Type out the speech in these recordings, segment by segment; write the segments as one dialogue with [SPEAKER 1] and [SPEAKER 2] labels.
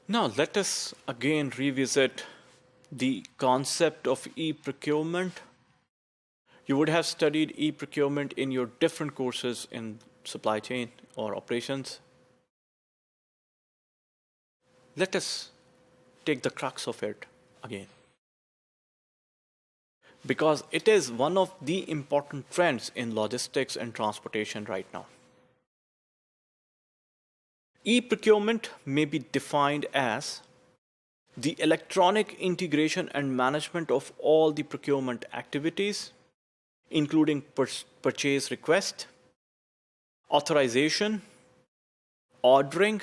[SPEAKER 1] Now let us again revisit the concept of e-procurement. You would have studied e-procurement in your different courses in supply chain or operations. Let us take the crux of it again, because it is one of the important trends in logistics and transportation right now. E-procurement may be defined as the electronic integration and management of all the procurement activities, including purchase request, authorization, ordering,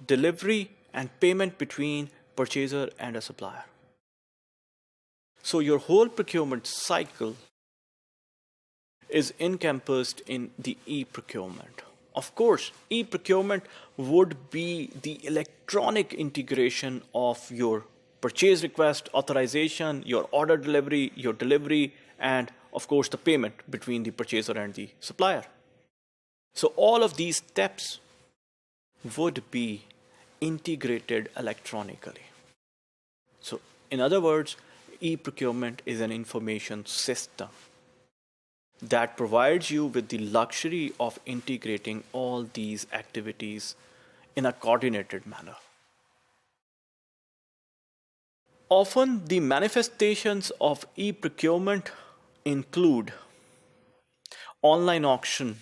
[SPEAKER 1] delivery, and payment between purchaser and a supplier. So your whole procurement cycle is encompassed in the e-procurement. Of course, e-procurement would be the electronic integration of your purchase request, authorization, your order delivery, your delivery, and of course the payment between the purchaser and the supplier. So all of these steps would be integrated electronically. So in other words, e-procurement is an information system that provides you with the luxury of integrating all these activities in a coordinated manner. Often, the manifestations of e-procurement include online auction.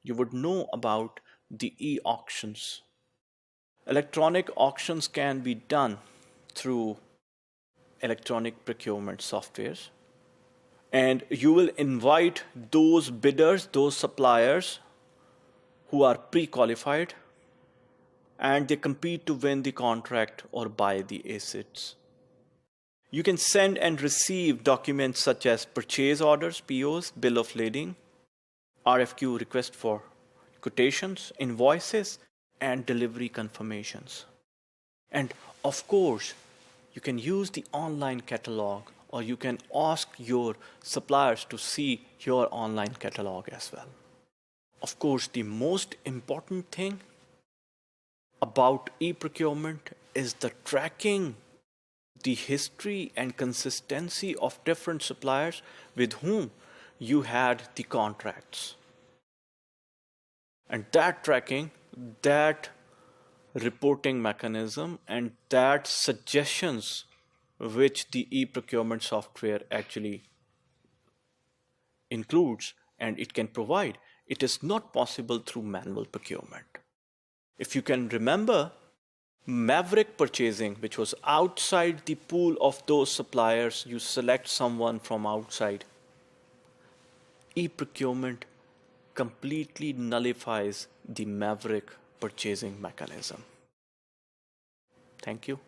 [SPEAKER 1] You would know about the e-auctions. Electronic auctions can be done through electronic procurement softwares. And you will invite those bidders, those suppliers who are pre-qualified, and they compete to win the contract or buy the assets. You can send and receive documents such as purchase orders, POs, bill of lading, RFQ request for quotations, invoices, and delivery confirmations. And of course, you can use the online catalog, or you can ask your suppliers to see your online catalog as well. Of course, the most important thing about e-procurement is the tracking the history and consistency of different suppliers with whom you had the contracts. And that tracking, that reporting mechanism, and that suggestions which the e-procurement software actually includes and it can provide, it is not possible through manual procurement. If you can remember, maverick purchasing, which was outside the pool of those suppliers, you select someone from outside. E-procurement completely nullifies the maverick purchasing mechanism. Thank you.